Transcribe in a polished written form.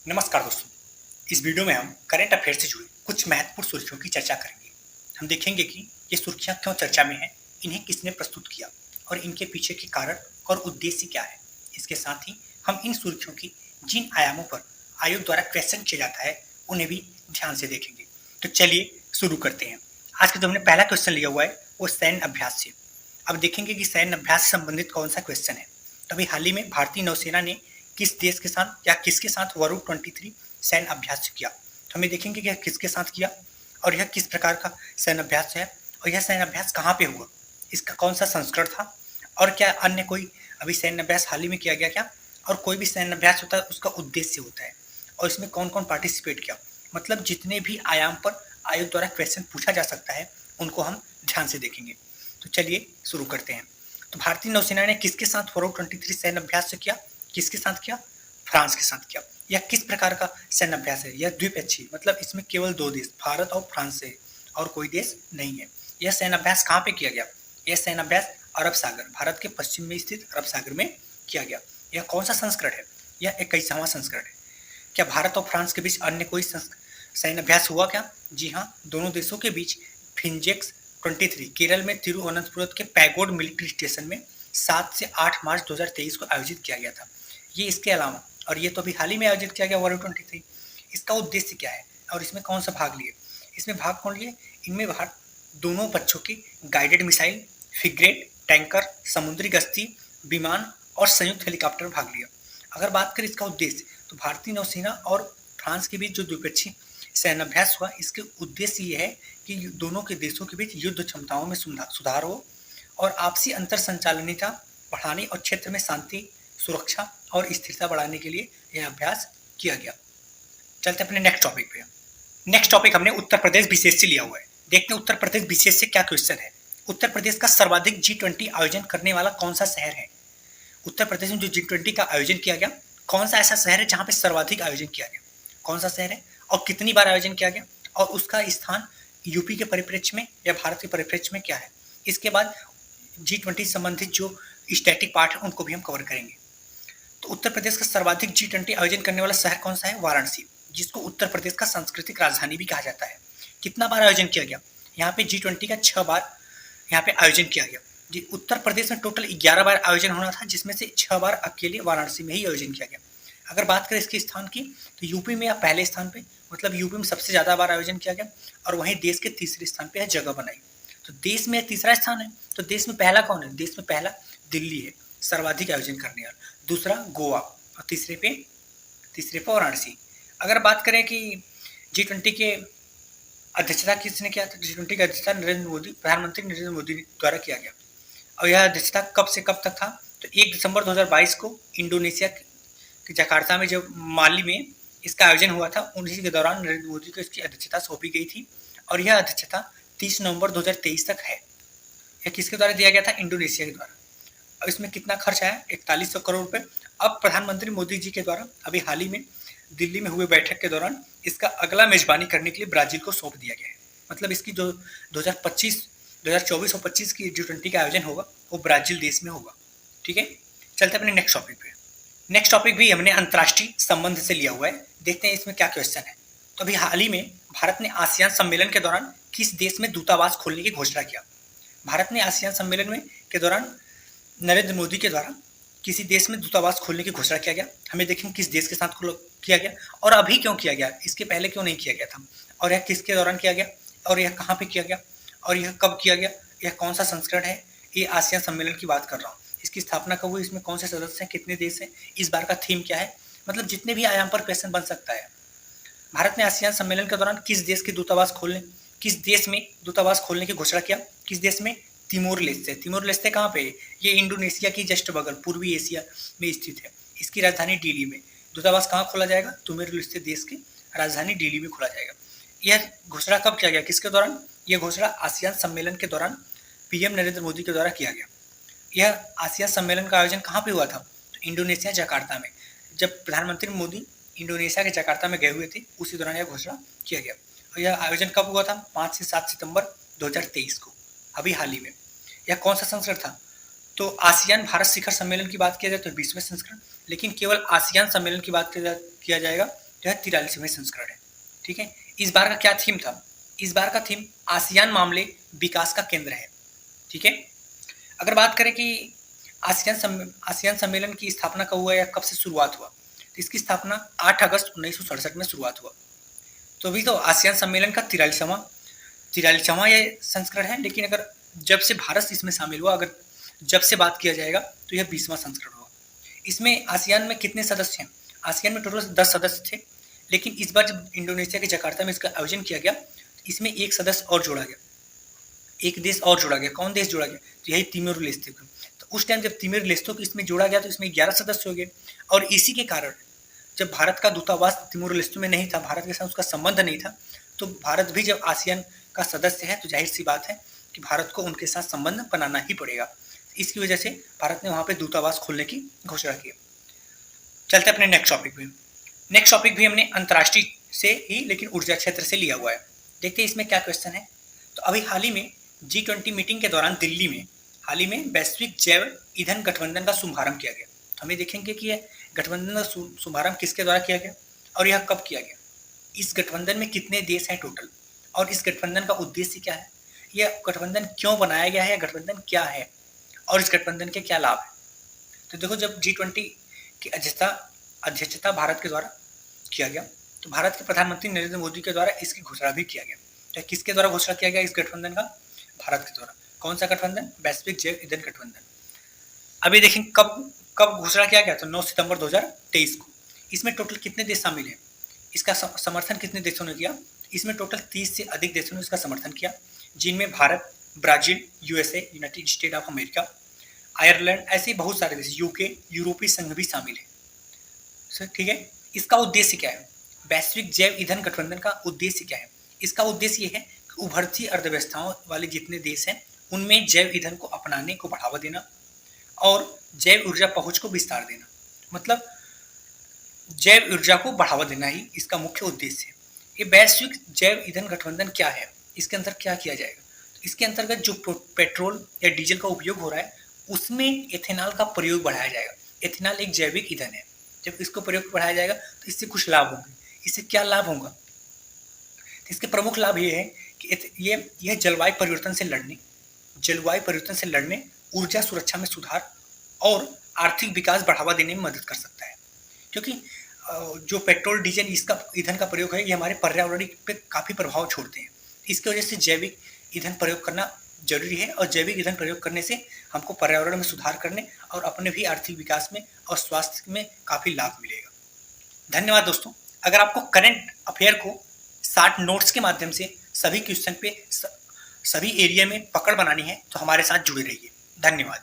नमस्कार दोस्तों। इस वीडियो में हम करंट अफेयर से जुड़ी कुछ महत्वपूर्ण सुर्खियों की चर्चा करेंगे। हम देखेंगे कि ये सुर्खियां क्यों चर्चा में हैं, इन्हें किसने प्रस्तुत किया और इनके पीछे के कारण और उद्देश्य क्या है। इसके साथ ही हम इन सुर्खियों की जिन आयामों पर आयोग द्वारा क्वेश्चन किया जाता है उन्हें भी ध्यान से देखेंगे। तो चलिए शुरू करते हैं। आज का जो हमने पहला क्वेश्चन लिया हुआ है वो सैन्य अभ्यास से। अब देखेंगे कि सैन्य अभ्यास से संबंधित कौन सा क्वेश्चन है। तभी हाल ही में भारतीय नौसेना ने किस देश के साथ या किसके साथ वरुण 23 सैन्य अभ्यास किया। तो हमें देखेंगे कि यह किसके साथ किया और यह किस प्रकार का सैन्य अभ्यास है और यह सैन्य अभ्यास कहाँ पे हुआ, इसका कौन सा संस्करण था और क्या अन्य कोई अभी सैन्य अभ्यास हाल ही में किया गया क्या, और कोई भी सैन्य अभ्यास होता है उसका उद्देश्य होता है और इसमें कौन कौन पार्टिसिपेट किया। मतलब जितने भी आयाम पर आयोग द्वारा क्वेश्चन पूछा जा सकता है उनको हम ध्यान से देखेंगे। तो चलिए शुरू करते हैं। तो भारतीय नौसेना ने किसके साथ वरुण 23 सैन्य अभ्यास से किया, किसके साथ किया, फ्रांस के साथ किया। यह किस प्रकार का सैन्य अभ्यास है, यह द्विपक्षीय, मतलब इसमें केवल दो देश भारत और फ्रांस से और कोई देश नहीं है। यह सैन्य अभ्यास कहाँ पे किया गया, यह सैन्य अभ्यास अरब सागर, भारत के पश्चिम में स्थित अरब सागर में किया गया। यह कौन सा संस्करण है, यह 21वां संस्करण है। क्या भारत और फ्रांस के बीच अन्य कोई सैन्य अभ्यास हुआ क्या? जी हाँ, दोनों देशों के बीच फिंजेक्स 23 केरल में तिरुवनंतपुरम के पैगोड मिलिट्री स्टेशन में 7 से 8 मार्च 2023 को आयोजित किया गया था। ये इसके अलावा, और ये तो अभी हाल ही में आयोजित किया गया वरुण 23। इसका उद्देश्य क्या है और इसमें कौन सा भाग लिए, इसमें भाग कौन लिए, इनमें भाग दोनों पक्षों की गाइडेड मिसाइल, फ्रिगेट, टैंकर, समुद्री गश्ती विमान और संयुक्त हेलीकॉप्टर भाग लिया। अगर बात करें इसका उद्देश्य, तो भारतीय नौसेना और फ्रांस के बीच जो द्विपक्षीय सैन्य अभ्यास हुआ, इसके उद्देश्य ये है कि दोनों के देशों के बीच युद्ध क्षमताओं में सुधार हो और आपसी अंतर संचालनीयता बढ़ाने और क्षेत्र में शांति, सुरक्षा और स्थिरता बढ़ाने के लिए यह अभ्यास किया गया। चलते अपने नेक्स्ट टॉपिक पे। नेक्स्ट टॉपिक हमने उत्तर प्रदेश विशेष से लिया हुआ है। देखते हैं उत्तर प्रदेश विशेष से क्या क्वेश्चन है। उत्तर प्रदेश का सर्वाधिक G20 आयोजन करने वाला कौन सा शहर है। उत्तर प्रदेश में जो G20 का आयोजन किया गया, कौन सा ऐसा शहर है जहां पे सर्वाधिक आयोजन किया गया, कौन सा शहर है और कितनी बार आयोजन किया गया और उसका स्थान यूपी के परिप्रेक्ष्य में या भारत के परिप्रेक्ष्य में क्या है। इसके बाद G20 संबंधित जो स्टैटिक पार्ट है उनको भी हम कवर करेंगे। तो उत्तर प्रदेश का सर्वाधिक G20 आयोजन करने वाला शहर कौन सा है, वाराणसी, जिसको उत्तर प्रदेश का सांस्कृतिक राजधानी भी कहा जाता है। कितना बार आयोजन किया गया, यहाँ पे G20 का 6 बार यहाँ पे आयोजन किया गया। जी, उत्तर प्रदेश में टोटल 11 बार आयोजन होना था, जिसमें से 6 बार अकेले वाराणसी में ही आयोजन किया गया। अगर बात करें इसके स्थान की, तो यूपी में पहले स्थान पे, मतलब यूपी में सबसे ज्यादा बार आयोजन किया गया और वहीं देश के तीसरे स्थान पे जगह बनाई। तो देश में तीसरा स्थान है, तो देश में पहला कौन है, देश में पहला दिल्ली है सर्वाधिक आयोजन करने वाला, दूसरा गोवा और तीसरे पे वाराणसी। अगर बात करें कि G20 के अध्यक्षता किसने किया था, G20 की अध्यक्षता नरेंद्र मोदी, प्रधानमंत्री नरेंद्र मोदी द्वारा किया गया और यह अध्यक्षता कब से कब तक था, तो 1 दिसंबर 2022 को इंडोनेशिया के जकार्ता में जब माली में इसका आयोजन हुआ था, उन्हीं के दौरान नरेंद्र मोदी को इसकी अध्यक्षता सौंपी गई थी और यह अध्यक्षता 30 नवंबर 2023 तक है। यह किसके द्वारा दिया गया था, इंडोनेशिया के द्वारा। अब इसमें कितना खर्च आया, 4100 करोड़ रुपए। अब प्रधानमंत्री मोदी जी के द्वारा अभी हाल ही में दिल्ली में हुए बैठक के दौरान इसका अगला मेजबानी करने के लिए ब्राजील को सौंप दिया गया है। मतलब इसकी जो 2024 और 25 की G20 का आयोजन होगा वो ब्राजील देश में होगा। ठीक है, चलते अपने नेक्स्ट टॉपिक पे। नेक्स्ट टॉपिक भी हमने अंतर्राष्ट्रीय संबंध से लिया हुआ है। देखते हैं इसमें क्या क्वेश्चन है। तो अभी हाल ही में भारत ने आसियान सम्मेलन के दौरान किस देश में दूतावास खोलने की घोषणा किया। भारत ने आसियान सम्मेलन में के दौरान नरेंद्र मोदी के द्वारा किसी देश में दूतावास खोलने की घोषणा किया गया। हमें देखेंगे किस देश के साथ किया गया और अभी क्यों किया गया, इसके पहले क्यों नहीं किया गया था, और यह किसके दौरान किया गया और यह कहाँ पे किया गया और यह कब किया गया, यह कौन सा संस्करण है। ये आसियान सम्मेलन की बात कर रहा हूँ। इसकी स्थापना कब हुई, इसमें कौन से सदस्य हैं, कितने देश हैं, इस बार का थीम क्या है, मतलब जितने भी आयाम पर क्वेश्चन बन सकता है। भारत ने आसियान सम्मेलन के दौरान किस देश में दूतावास खोलने की घोषणा किया, किस देश में, तिमोर लेस्ते। तिमोर लेस्ते कहाँ पे है, ये इंडोनेशिया की जस्ट बगल पूर्वी एशिया में स्थित है। इसकी राजधानी दिल्ली में। दूतावास कहाँ खोला जाएगा, तिमोर लेस्ते देश की राजधानी दिल्ली में खोला जाएगा। यह घोषणा कब किया गया, किसके दौरान, यह घोषणा आसियान सम्मेलन के दौरान पीएम नरेंद्र मोदी के द्वारा किया गया। यह आसियान सम्मेलन का आयोजन कहाँ पे हुआ था, तो इंडोनेशिया जकार्ता में। जब प्रधानमंत्री मोदी इंडोनेशिया के जकार्ता में गए हुए थे उसी दौरान यह घोषणा किया गया। और यह आयोजन कब हुआ था, 5 से 7 सितंबर 2023 को, अभी हाल ही में। यह कौन सा संस्करण था, तो आसियान भारत शिखर सम्मेलन की बात किया जाए तो 20वें संस्करण, लेकिन केवल आसियान सम्मेलन की बात किया जाएगा जो है 43वें संस्करण है। ठीक है, इस बार का क्या थीम था? इस बार का थीम आसियान मामले विकास का केंद्र है। ठीक है, अगर बात करें कि आसियान सम्मेलन की स्थापना कब हुआ या कब से शुरुआत हुआ, तो इसकी स्थापना 8 अगस्त 1967 में शुरुआत हुआ। तो अभी तो आसियान सम्मेलन का 43वां ये संस्करण है, लेकिन अगर जब से भारत इसमें शामिल हुआ, अगर जब से बात किया जाएगा तो यह 20वां संस्करण होगा। इसमें आसियान में कितने सदस्य हैं? आसियान में टोटल 10 सदस्य थे, लेकिन इस बार जब इंडोनेशिया के जकार्ता में इसका आयोजन किया गया, इसमें एक सदस्य और जोड़ा गया, एक देश और जोड़ा गया। कौन देश जोड़ा गया? तो यही तिमोर लेस्ते। तो उस टाइम जब तिमोर लेस्ते को इसमें जोड़ा गया तो इसमें 11 सदस्य हो गए, और इसी के कारण जब भारत का दूतावास तिमोर लेस्ते में नहीं था, भारत के साथ उसका संबंध नहीं था, तो भारत भी जब आसियान का सदस्य है तो जाहिर सी बात है कि भारत को उनके साथ संबंध बनाना ही पड़ेगा। इसकी वजह से भारत ने वहाँ पे दूतावास खोलने की घोषणा की। चलते अपने नेक्स्ट टॉपिक पे। नेक्स्ट टॉपिक भी हमने अंतर्राष्ट्रीय से ही, लेकिन ऊर्जा क्षेत्र से लिया हुआ है। देखते हैं इसमें क्या क्वेश्चन है। तो अभी हाल ही में G20 मीटिंग के दौरान दिल्ली में हाल ही में वैश्विक जैव ईंधन गठबंधन का शुभारंभ किया गया। तो हमें देखेंगे कि यह गठबंधन का शुभारंभ किसके द्वारा किया गया और यह कब किया गया, इस गठबंधन में कितने देश हैं टोटल, और इस गठबंधन का उद्देश्य क्या है, यह गठबंधन क्यों बनाया गया है, गठबंधन क्या है और इस गठबंधन के क्या लाभ है। तो देखो, जब G20 की अध्यक्षता भारत के द्वारा किया गया, तो भारत के प्रधानमंत्री नरेंद्र मोदी के द्वारा इसकी घोषणा भी किया गया। तो किसके द्वारा घोषणा किया गया इस गठबंधन का? भारत के द्वारा। कौन सा गठबंधन? वैश्विक जैव ईंधन गठबंधन। अभी देखें कब घोषणा किया गया, तो 9 सितंबर 2023 को। इसमें टोटल कितने देश शामिल हैं, इसका समर्थन कितने देशों ने किया? इसमें टोटल 30 से अधिक देशों ने इसका समर्थन किया, जिनमें Bharat, Brazil, USA, United state of America, Ireland, ऐसे बहुत सारे देश, यूके, यूरोपीय संघ भी शामिल है। ठीक है, इसका उद्देश्य क्या है? वैश्विक जैव ईंधन गठबंधन का उद्देश्य क्या है? इसका उद्देश्य ये है कि उभरती अर्थव्यवस्थाओं वाले जितने देश हैं उनमें जैव ईंधन को अपनाने को बढ़ावा देना और जैव ऊर्जा पहुंच को विस्तार देना। मतलब जैव ऊर्जा को बढ़ावा देना ही इसका मुख्य उद्देश्य है। ये वैश्विक जैव ईंधन गठबंधन क्या है, इसके अंदर क्या किया जाएगा? इसके अंतर्गत जो पेट्रोल या डीजल का उपयोग हो रहा है उसमें एथेनॉल का प्रयोग बढ़ाया जाएगा। एथेनॉल एक जैविक ईंधन है, जब इसको प्रयोग बढ़ाया जाएगा तो इससे कुछ लाभ होंगे। इससे क्या लाभ होगा? इसके प्रमुख लाभ ये है कि यह जलवायु परिवर्तन से लड़ने, ऊर्जा सुरक्षा में सुधार और आर्थिक विकास बढ़ावा देने में मदद कर सकता है। क्योंकि जो पेट्रोल डीजल इसका ईंधन का प्रयोग है, ये हमारे पर्यावरण पे काफ़ी प्रभाव छोड़ते हैं। इसकी वजह से जैविक ईंधन प्रयोग करना जरूरी है, और जैविक ईंधन प्रयोग करने से हमको पर्यावरण में सुधार करने और अपने भी आर्थिक विकास में और स्वास्थ्य में काफ़ी लाभ मिलेगा। धन्यवाद दोस्तों। अगर आपको करंट अफेयर को शॉर्ट नोट्स के माध्यम से सभी क्वेश्चन पे सभी एरिया में पकड़ बनानी है तो हमारे साथ जुड़े रहिए। धन्यवाद।